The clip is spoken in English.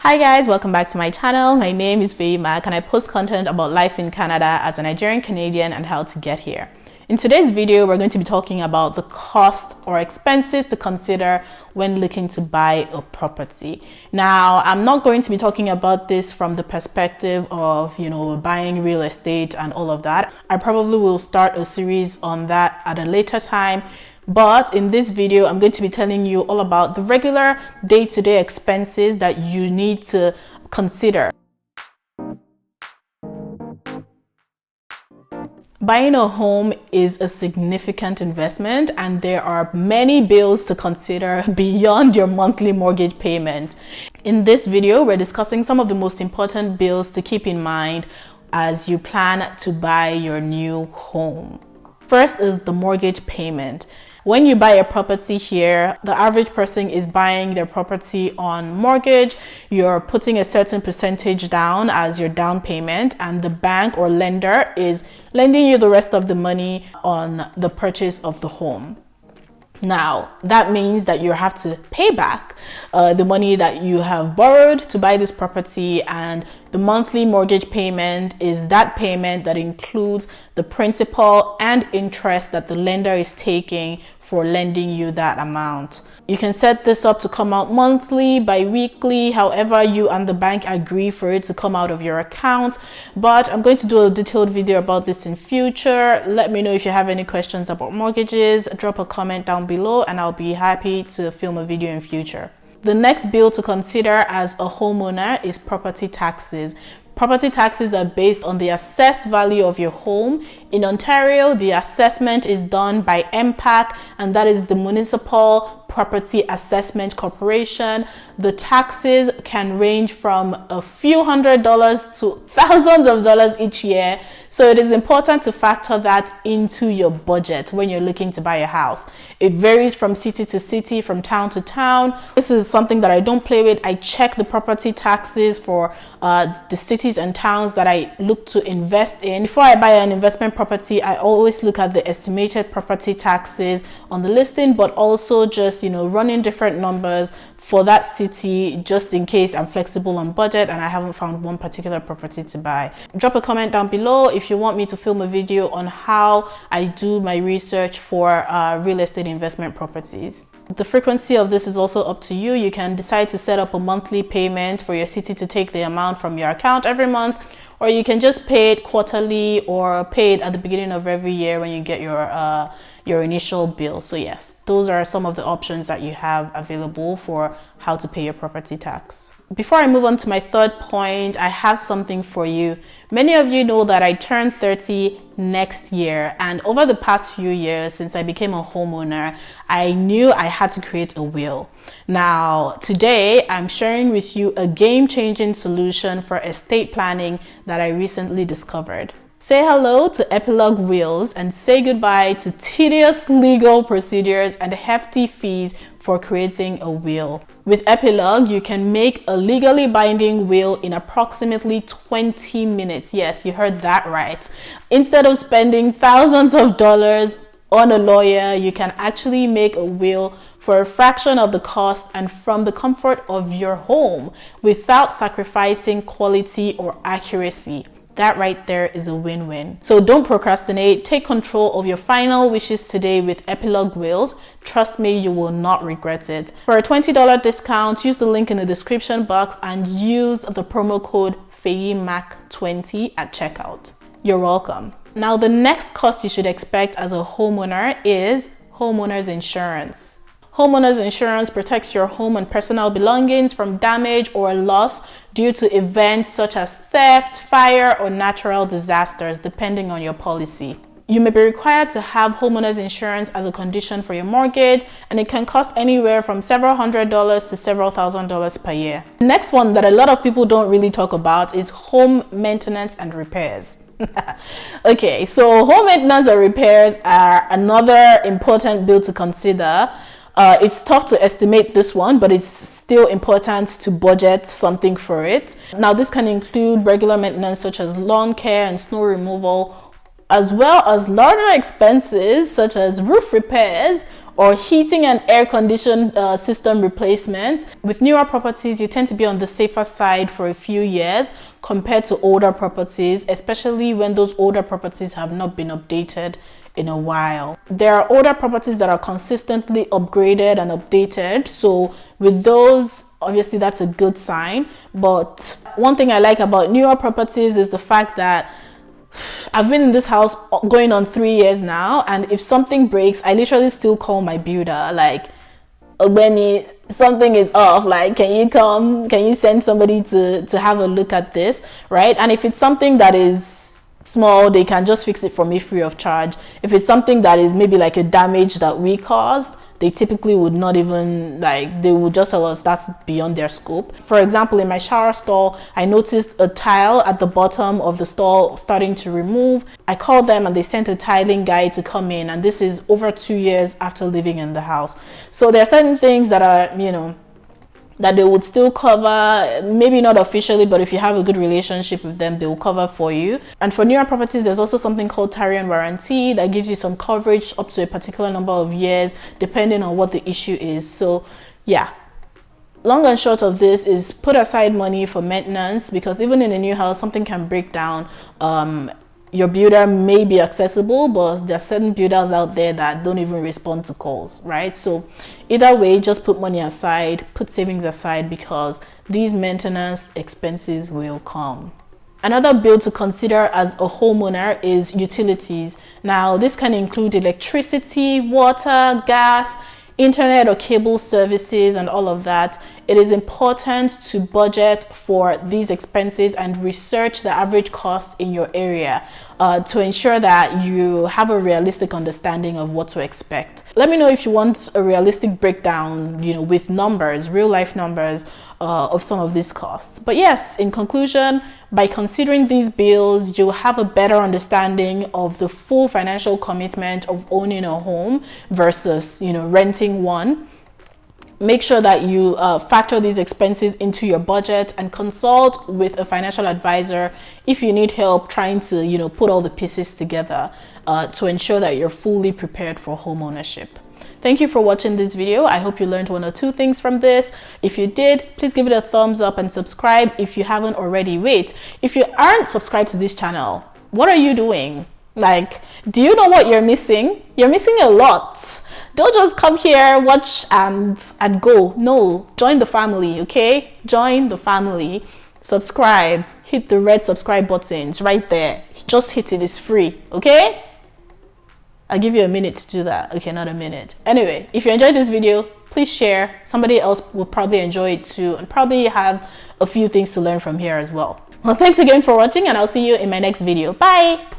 Hi guys, welcome back to my channel. My name is Mac and I post content about life in Canada as a Nigerian Canadian and how to get here. In today's video, we're going to be talking about the cost or expenses to consider when looking to buy a property. Now, I'm not going to be talking about this from the perspective of, buying real estate and all of that. I probably will start a series on that at a later time. But in this video, I'm going to be telling you all about the regular day-to-day expenses that you need to consider. Buying a home is a significant investment and there are many bills to consider beyond your monthly mortgage payment. In this video, we're discussing some of the most important bills to keep in mind as you plan to buy your new home. First is the mortgage payment. When you buy a property here, the average person is buying their property on mortgage. You're putting a certain percentage down as your down payment, and the bank or lender is lending you the rest of the money on the purchase of the home. Now, that means that you have to pay back the money that you have borrowed to buy this property, and the monthly mortgage payment is that payment that includes the principal and interest that the lender is taking for lending you that amount. You can set this up to come out monthly, bi-weekly, however you and the bank agree for it to come out of your account. But I'm going to do a detailed video about this in future. Let me know if you have any questions about mortgages. Drop a comment down below and I'll be happy to film a video in future. The next bill to consider as a homeowner is property taxes. Property taxes are based on the assessed value of your home. In Ontario, the assessment is done by MPAC, and that is the Municipal Property Assessment Corporation. The taxes can range from a few $100s to thousands of dollars each year. So it is important to factor that into your budget when you're looking to buy a house. It varies from city to city, from town to town. This is something that I don't play with. I check the property taxes for the cities and towns that I look to invest in. Before I buy an investment property, I always look at the estimated property taxes on the listing, but also just, running different numbers for that city, just in case I'm flexible on budget and I haven't found one particular property to buy. Drop a comment down below if you want me to film a video on how I do my research for real estate investment properties. The frequency of this is also up to you. You can decide to set up a monthly payment for your city to take the amount from your account every month, or you can just pay it quarterly or pay it at the beginning of every year when you get your initial bill. So yes, those are some of the options that you have available for how to pay your property tax. Before I move on to my third point, I have something for you. Many of you know that I turn 30 next year, and over the past few years since I became a homeowner, I knew I had to create a will. Now, today I'm sharing with you a game-changing solution for estate planning that I recently discovered. Say hello to Epilogue wills and say goodbye to tedious legal procedures and hefty fees for creating a will. With Epilogue, you can make a legally binding will in approximately 20 minutes. Yes, you heard that right. Instead of spending thousands of dollars on a lawyer, you can actually make a will for a fraction of the cost and from the comfort of your home without sacrificing quality or accuracy. That right there is a win-win. So don't procrastinate. Take control of your final wishes today with Epilogue wills. Trust me, you will not regret it. For a $20 discount, use the link in the description box and use the promo code FEYMAC20 at checkout. You're welcome. Now, the next cost you should expect as a homeowner is homeowners insurance. Homeowners insurance protects your home and personal belongings from damage or loss due to events such as theft, fire, or natural disasters, depending on your policy. You may be required to have homeowners insurance as a condition for your mortgage, and it can cost anywhere from several $100s to several $1,000s per year. The next one that a lot of people don't really talk about is home maintenance and repairs. Okay, so home maintenance and repairs are another important bill to consider. It's tough to estimate this one, but it's still important to budget something for it. Now, this can include regular maintenance such as lawn care and snow removal, as well as larger expenses such as roof repairs or heating and air condition system replacement. With newer properties, you tend to be on the safer side for a few years compared to older properties, especially when those older properties have not been updated in a while. There are older properties that are consistently upgraded and updated, so with those, obviously that's a good sign. But one thing I like about newer properties is the fact that I've been in this house going on 3 years now, and if something breaks, I literally still call my builder, like, when something is off, like, can you send somebody to have a look at this, right? And if it's something that is small, they can just fix it for me free of charge. If it's something that is maybe like a damage that we caused, they typically would not even, like, they would just tell us that's beyond their scope. For example, in my shower stall, I noticed a tile at the bottom of the stall starting to remove. I called them and they sent a tiling guy to come in, and this is over 2 years after living in the house. So there are certain things that are, you know, that they would still cover, maybe not officially, but if you have a good relationship with them, they will cover for you. And for newer properties, there's also something called Tarion warranty that gives you some coverage up to a particular number of years, depending on what the issue is. So yeah, long and short of this is put aside money for maintenance, because even in a new house, something can break down. Your builder may be accessible, but there are certain builders out there that don't even respond to calls, right? So either way, just put money aside, put savings aside, because these maintenance expenses will come. Another bill to consider as a homeowner is utilities. Now, this can include electricity, water, gas, internet or cable services, and all of that. It is important to budget for these expenses and research the average cost in your area to ensure that you have a realistic understanding of what to expect. Let me know if you want a realistic breakdown, you know, with numbers, real life numbers of some of these costs. But yes, in conclusion, by considering these bills, you'll have a better understanding of the full financial commitment of owning a home versus, you know, renting one. Make sure that you factor these expenses into your budget and consult with a financial advisor if you need help trying to, you know, put all the pieces together to ensure that you're fully prepared for home ownership. Thank you for watching this video. I hope you learned 1 or 2 things from this. If you did, please give it a thumbs up and subscribe if you haven't already. Wait, if you aren't subscribed to this channel, what are you doing? Like, do you know what you're missing? You're missing a lot. Don't just come here, watch and go. No, join the family, okay? Join the family. Subscribe. Hit the red subscribe buttons right there. Just hit it. It's free, okay? I'll give you a minute to do that. Okay, not a minute. Anyway, if you enjoyed this video, please share. Somebody else will probably enjoy it too and probably have a few things to learn from here as well. Well, thanks again for watching, and I'll see you in my next video. Bye!